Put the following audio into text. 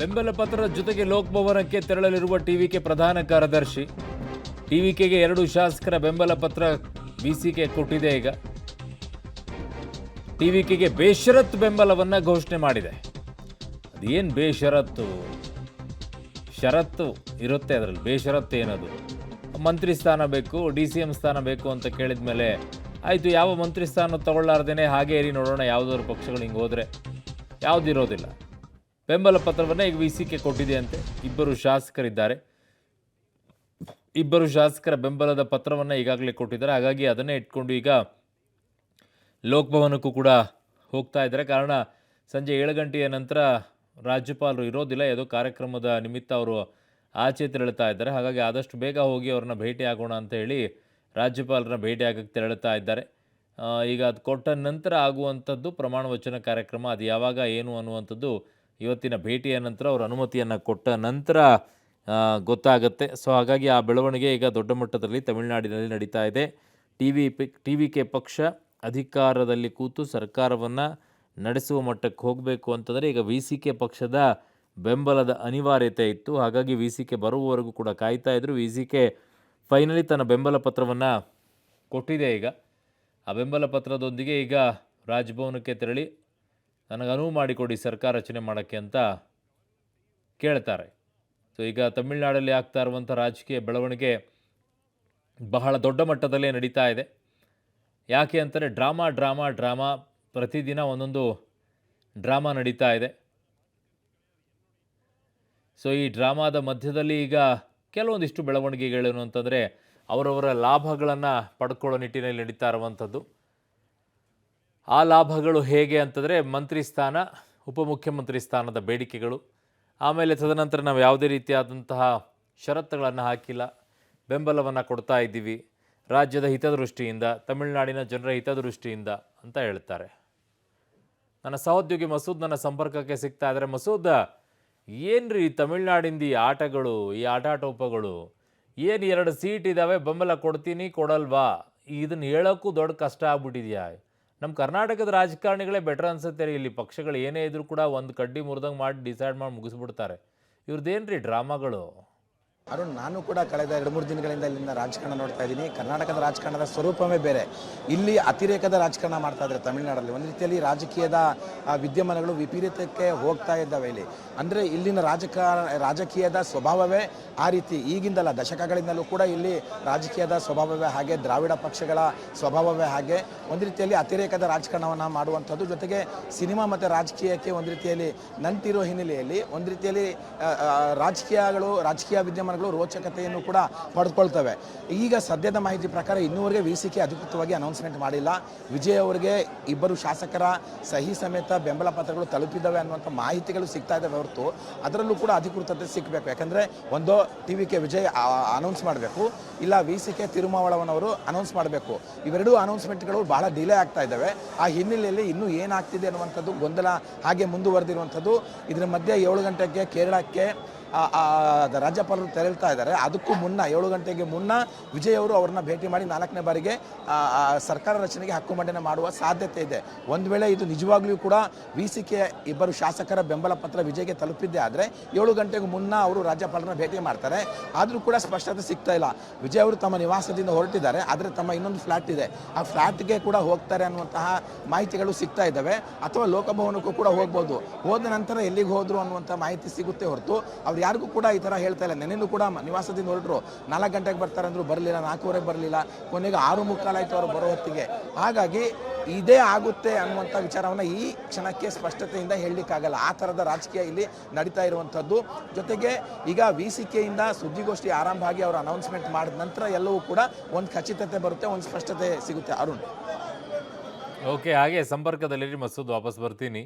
ಬೆಂಬಲ ಪತ್ರದ ಜೊತೆಗೆ ಲೋಕಭವನಕ್ಕೆ ತೆರಳಲಿರುವ ಟಿವಿಕೆ ಪ್ರಧಾನ ಕಾರ್ಯದರ್ಶಿ. ಟಿವಿಕೆಗೆ 2 ಶಾಸಕರ ಬೆಂಬಲ ಪತ್ರ ವಿಸಿಕೆ ಕೊಟ್ಟಿದೆ. ಈಗ ಟಿವಿಕೆಗೆ ಬೇಷರತ್ತು ಬೆಂಬಲವನ್ನ ಘೋಷಣೆ ಮಾಡಿದೆ. ಅದೇನು ಬೇಷರತ್ತು? ಷರತ್ತು ಇರುತ್ತೆ ಅದರಲ್ಲಿ, ಬೇಷರತ್ತು ಏನದು? ಮಂತ್ರಿ ಸ್ಥಾನ ಬೇಕು, DCM ಸ್ಥಾನ ಬೇಕು ಅಂತ ಕೇಳಿದ ಮೇಲೆ ಆಯಿತು, ಯಾವ ಮಂತ್ರಿ ಸ್ಥಾನ ತಗೊಳ್ಳಾರ್ದೇನೆ ಹಾಗೆ ಇರಿ ನೋಡೋಣ, ಯಾವುದಾದ್ರು ಪಕ್ಷಗಳು ಹಿಂಗೆ ಹೋದರೆ ಯಾವುದಿರೋದಿಲ್ಲ. ಬೆಂಬಲ ಪತ್ರವನ್ನು ಈಗ ವಿಸಿಕೆ ಕೊಟ್ಟಿದೆ ಅಂತೆ. 2 ಶಾಸಕರಿದ್ದಾರೆ, 2 ಶಾಸಕರ ಬೆಂಬಲದ ಪತ್ರವನ್ನು ಈಗಾಗಲೇ ಕೊಟ್ಟಿದ್ದಾರೆ. ಹಾಗಾಗಿ ಅದನ್ನೇ ಇಟ್ಕೊಂಡು ಈಗ ಲೋಕಭವನಕ್ಕೂ ಕೂಡ ಹೋಗ್ತಾ ಇದ್ದಾರೆ. ಕಾರಣ ಸಂಜೆ 7 ಗಂಟೆಯ ನಂತರ ರಾಜ್ಯಪಾಲರು ಇರೋದಿಲ್ಲ, ಯಾವುದೋ ಕಾರ್ಯಕ್ರಮದ ನಿಮಿತ್ತ ಅವರು ಆಚೆ ತೆರಳುತ್ತಾ ಇದ್ದಾರೆ. ಹಾಗಾಗಿ ಆದಷ್ಟು ಬೇಗ ಹೋಗಿ ಅವ್ರನ್ನ ಭೇಟಿ ಆಗೋಣ ಅಂತ ಹೇಳಿ ರಾಜ್ಯಪಾಲರನ್ನ ಭೇಟಿ ಆಗಕ್ಕೆ ತೆರಳುತ್ತಾ ಇದ್ದಾರೆ. ಈಗ ಅದು ಕೊಟ್ಟ ನಂತರ ಆಗುವಂಥದ್ದು ಪ್ರಮಾಣ ವಚನ ಕಾರ್ಯಕ್ರಮ. ಅದು ಯಾವಾಗ ಏನು ಅನ್ನುವಂಥದ್ದು ಇವತ್ತಿನ ಭೇಟಿಯ ನಂತರ ಅವ್ರ ಅನುಮತಿಯನ್ನು ಕೊಟ್ಟ ನಂತರ ಗೊತ್ತಾಗುತ್ತೆ. ಸೊ ಹಾಗಾಗಿ ಆ ಬೆಳವಣಿಗೆ ಈಗ ದೊಡ್ಡ ಮಟ್ಟದಲ್ಲಿ ತಮಿಳುನಾಡಿನಲ್ಲಿ ನಡೀತಾ ಇದೆ. ಟಿವಿಕೆ ಪಕ್ಷ ಅಧಿಕಾರದಲ್ಲಿ ಕೂತು ಸರ್ಕಾರವನ್ನು ನಡೆಸುವ ಮಟ್ಟಕ್ಕೆ ಹೋಗಬೇಕು ಅಂತಂದರೆ ಈಗ ವಿಸಿಕೆ ಪಕ್ಷದ ಬೆಂಬಲದ ಅನಿವಾರ್ಯತೆ ಇತ್ತು. ಹಾಗಾಗಿ ವಿಸಿಕೆ ಬರುವವರೆಗೂ ಕೂಡ ಕಾಯ್ತಾ ಇದ್ರು. ವಿಸಿಕೆ ಫೈನಲಿ ತನ್ನ ಬೆಂಬಲ ಪತ್ರವನ್ನು ಕೊಟ್ಟಿದೆ. ಈಗ ಆ ಬೆಂಬಲ ಪತ್ರದೊಂದಿಗೆ ಈಗ ರಾಜಭವನಕ್ಕೆ ತೆರಳಿ ನನಗೆ ಅನುವು ಮಾಡಿಕೊಡಿ ಸರ್ಕಾರ ರಚನೆ ಮಾಡೋಕ್ಕೆ ಅಂತ ಕೇಳ್ತಾರೆ. ಸೊ ಈಗ ತಮಿಳುನಾಡಲ್ಲಿ ಆಗ್ತಾ ಇರುವಂಥ ರಾಜಕೀಯ ಬೆಳವಣಿಗೆ ಬಹಳ ದೊಡ್ಡ ಮಟ್ಟದಲ್ಲೇ ನಡೀತಾ ಇದೆ. ಯಾಕೆ ಅಂತಾರೆ, ಡ್ರಾಮಾ ಪ್ರತಿದಿನ ಒಂದೊಂದು ಡ್ರಾಮಾ ನಡೀತಾ ಇದೆ. ಸೊ ಈ ಡ್ರಾಮಾದ ಮಧ್ಯದಲ್ಲಿ ಈಗ ಕೆಲವೊಂದಿಷ್ಟು ಬೆಳವಣಿಗೆಗಳೇನು ಅಂತಂದರೆ ಅವರವರ ಲಾಭಗಳನ್ನು ಪಡ್ಕೊಳ್ಳೋ ನಿಟ್ಟಿನಲ್ಲಿ ನಡೀತಾ ಇರುವಂಥದ್ದು. ಆ ಲಾಭಗಳು ಹೇಗೆ ಅಂತಂದರೆ ಮಂತ್ರಿ ಸ್ಥಾನ, ಉಪಮುಖ್ಯಮಂತ್ರಿ ಸ್ಥಾನದ ಬೇಡಿಕೆಗಳು, ಆಮೇಲೆ ತದನಂತರ ನಾವು ಯಾವುದೇ ರೀತಿಯಾದಂತಹ ಷರತ್ತುಗಳನ್ನು ಹಾಕಿಲ್ಲ, ಬೆಂಬಲವನ್ನು ಕೊಡ್ತಾ ಇದ್ದೀವಿ ರಾಜ್ಯದ ಹಿತದೃಷ್ಟಿಯಿಂದ, ತಮಿಳುನಾಡಿನ ಜನರ ಹಿತದೃಷ್ಟಿಯಿಂದ ಅಂತ ಹೇಳ್ತಾರೆ. ನನ್ನ ಸಹೋದ್ಯೋಗಿ ಮಸೂದ್ ನನ್ನ ಸಂಪರ್ಕಕ್ಕೆ ಸಿಗ್ತಾ ಇದ್ದಾರೆ. ಮಸೂದ್, ಏನ್ರಿ ತಮಿಳುನಾಡಿಂದ ಈ ಆಟಗಳು, ಈ ಆಟಾಟೋಪಗಳು, ಏನು 2 ಸೀಟ್ ಇದ್ದಾವೆ, ಬೆಂಬಲ ಕೊಡ್ತೀನಿ ಕೊಡಲ್ವಾ, ಇದನ್ನು ಹೇಳೋಕ್ಕೂ ದೊಡ್ಡ ಕಷ್ಟ ಆಗ್ಬಿಟ್ಟಿದೆಯಾ? ನಮ್ಮ ಕರ್ನಾಟಕದ ರಾಜಕಾರಣಿಗಳೇ ಬೆಟರ್ ಅನ್ಸುತ್ತೆ ರೀ. ಇಲ್ಲಿ ಪಕ್ಷಗಳು ಏನೇ ಇದ್ರೂ ಕೂಡ ಒಂದು ಕಡ್ಡಿ ಮುರಿದಂಗೆ ಮಾಡಿ ಡಿಸೈಡ್ ಮಾಡಿ ಮುಗಿಸ್ಬಿಡ್ತಾರೆ. ಇವ್ರದ್ದೇನ್ರಿ ಡ್ರಾಮಾಗಳು? ಅರುಣ್, ನಾನು ಕೂಡ ಕಳೆದ 2-3 ದಿನಗಳಿಂದ ಇಲ್ಲಿಂದ ರಾಜಕಾರಣ ನೋಡ್ತಾ ಇದ್ದೀನಿ. ಕರ್ನಾಟಕದ ರಾಜಕಾರಣದ ಸ್ವರೂಪವೇ ಬೇರೆ. ಇಲ್ಲಿ ಅತಿರೇಕದ ರಾಜಕಾರಣ ಮಾಡ್ತಾ ಇದ್ದಾರೆ ತಮಿಳುನಾಡಲ್ಲಿ. ಒಂದು ರೀತಿಯಲ್ಲಿ ರಾಜಕೀಯದ ವಿದ್ಯಮಾನಗಳು ವಿಪರೀತಕ್ಕೆ ಹೋಗ್ತಾ ಇದ್ದಾವೆ ಇಲ್ಲಿ. ಅಂದರೆ ಇಲ್ಲಿನ ರಾಜಕೀಯದ ಸ್ವಭಾವವೇ ಆ ರೀತಿ. ಈಗಿಂದಲ್ಲ, ದಶಕಗಳಿಂದಲೂ ಕೂಡ ಇಲ್ಲಿ ರಾಜಕೀಯದ ಸ್ವಭಾವವೇ ಹಾಗೆ, ದ್ರಾವಿಡ ಪಕ್ಷಗಳ ಸ್ವಭಾವವೇ ಹಾಗೆ. ಒಂದು ರೀತಿಯಲ್ಲಿ ಅತಿರೇಕದ ರಾಜಕಾರಣವನ್ನು ಮಾಡುವಂಥದ್ದು, ಜೊತೆಗೆ ಸಿನಿಮಾ ಮತ್ತು ರಾಜಕೀಯಕ್ಕೆ ಒಂದು ರೀತಿಯಲ್ಲಿ ನಂಟಿರೋ ಹಿನ್ನೆಲೆಯಲ್ಲಿ ಒಂದು ರೀತಿಯಲ್ಲಿ ರಾಜಕೀಯ ವಿದ್ಯಮಾನಗಳು ರೋಚಕತೆಯನ್ನು ಕೂಡ ಪಡೆದುಕೊಳ್ತವೆ. ಈಗ ಸದ್ಯದ ಮಾಹಿತಿ ಪ್ರಕಾರ ಇನ್ನೂವರೆಗೆ ವಿಸಿಕೆ ಅಧಿಕೃತವಾಗಿ ಅನೌನ್ಸ್ಮೆಂಟ್ ಮಾಡಿಲ್ಲ. ವಿಜಯ್ ಅವರಿಗೆ 2 ಶಾಸಕರ ಸಹಿ ಸಮೇತ ಬೆಂಬಲ ಪತ್ರಗಳು ತಲುಪಿದ್ದಾವೆ ಅನ್ನುವಂಥ ಮಾಹಿತಿಗಳು ಸಿಗ್ತಾ ಇದ್ದಾವೆ ಹೊರತು ಅದರಲ್ಲೂ ಕೂಡ ಅಧಿಕೃತತೆ ಸಿಗಬೇಕು. ಯಾಕಂದರೆ ಒಂದು ಟಿವಿಕೆ ವಿಜಯ್ ಅನೌನ್ಸ್ ಮಾಡಬೇಕು, ಇಲ್ಲ ವಿಸಿಕೆ ತಿರುಮಾವಳವನವರು ಅನೌನ್ಸ್ ಮಾಡಬೇಕು. ಇವೆರಡೂ ಅನೌನ್ಸ್ಮೆಂಟ್ಗಳು ಬಹಳ ಡಿಲೇ ಆಗ್ತಾ ಇದ್ದಾವೆ. ಆ ಹಿನ್ನೆಲೆಯಲ್ಲಿ ಇನ್ನೂ ಏನಾಗ್ತಿದೆ ಅನ್ನುವಂಥದ್ದು ಗೊಂದಲ ಹಾಗೆ ಮುಂದುವರೆದಿರುವಂಥದ್ದು. ಇದರ ಮಧ್ಯೆ 7 ಗಂಟೆಗೆ ಕೇರಳಕ್ಕೆ ರಾಜ್ಯಪಾಲರು ತೆರಳ್ತಾ ಇದ್ದಾರೆ. ಅದಕ್ಕೂ ಮುನ್ನ 7 ಗಂಟೆಗೆ ಮುನ್ನ ವಿಜಯ್ ಅವರು ಅವ್ರನ್ನ ಭೇಟಿ ಮಾಡಿ 4ನೇ ಬಾರಿಗೆ ಸರ್ಕಾರ ರಚನೆಗೆ ಹಕ್ಕು ಮಂಡನೆ ಮಾಡುವ ಸಾಧ್ಯತೆ ಇದೆ. ಒಂದು ವೇಳೆ ಇದು ನಿಜವಾಗ್ಲೂ ಕೂಡ ವಿಸಿಕೆ 2 ಶಾಸಕರ ಬೆಂಬಲ ಪತ್ರ ವಿಜಯ್ಗೆ ತಲುಪಿದ್ದೆ ಆದರೆ 7 ಗಂಟೆಗೂ ಮುನ್ನ ಅವರು ರಾಜ್ಯಪಾಲರನ್ನ ಭೇಟಿ ಮಾಡ್ತಾರೆ. ಆದರೂ ಕೂಡ ಸ್ಪಷ್ಟತೆ ಸಿಗ್ತಾ ಇಲ್ಲ. ವಿಜಯ್ ಅವರು ತಮ್ಮ ನಿವಾಸದಿಂದ ಹೊರಟಿದ್ದಾರೆ, ಆದರೆ ತಮ್ಮ ಇನ್ನೊಂದು ಫ್ಲಾಟ್ ಇದೆ, ಆ ಫ್ಲಾಟ್ಗೆ ಕೂಡ ಹೋಗ್ತಾರೆ ಅನ್ನುವಂತಹ ಮಾಹಿತಿಗಳು ಸಿಗ್ತಾ ಇದ್ದಾವೆ. ಅಥವಾ ಲೋಕಭವನಕ್ಕೂ ಕೂಡ ಹೋಗ್ಬೋದು. ಹೋದ ನಂತರ ಎಲ್ಲಿಗೆ ಹೋದ್ರು ಅನ್ನುವಂಥ ಮಾಹಿತಿ ಸಿಗುತ್ತೆ ಹೊರತು ಅವ್ರು ಯಾರಿಗೂ ಕೂಡ ಈ ಥರ ಹೇಳ್ತಾ ಇಲ್ಲ. ನೆನೆಯೂ ಕೂಡ ನಿವಾಸದಿಂದ ಹೊರಟರು, 4 ಗಂಟೆಗೆ ಬರ್ತಾರೆ ಅಂದರು, ಬರಲಿಲ್ಲ, 4:15 ಬರಲಿಲ್ಲ, ಕೊನೆಗೆ 6:45 ಆಯಿತು ಅವರು ಬರೋ ಹೊತ್ತಿಗೆ. ಹಾಗಾಗಿ ಇದೇ ಆಗುತ್ತೆ ಅನ್ನುವಂಥ ವಿಚಾರವನ್ನು ಈ ಕ್ಷಣಕ್ಕೆ ಸ್ಪಷ್ಟತೆಯಿಂದ ಹೇಳಲಿಕ್ಕಾಗಲ್ಲ. ಆ ಥರದ ರಾಜಕೀಯ ಇಲ್ಲಿ ನಡೀತಾ ಇರುವಂಥದ್ದು. ಜೊತೆಗೆ ಈಗ ವಿಸಿಕೆಯಿಂದ ಸುದ್ದಿಗೋಷ್ಠಿ ಆರಂಭ ಆಗಿ ಅವರು ಅನೌನ್ಸ್ಮೆಂಟ್ ಮಾಡಿದ ನಂತರ ಎಲ್ಲವೂ ಕೂಡ ಒಂದು ಖಚಿತತೆ ಬರುತ್ತೆ, ಒಂದು ಸ್ಪಷ್ಟತೆ ಸಿಗುತ್ತೆ. ಅರುಣ್, ಓಕೆ, ಹಾಗೆ ಸಂಪರ್ಕದಲ್ಲಿರಿ ಮಸೂದ್, ವಾಪಸ್ ಬರ್ತೀನಿ.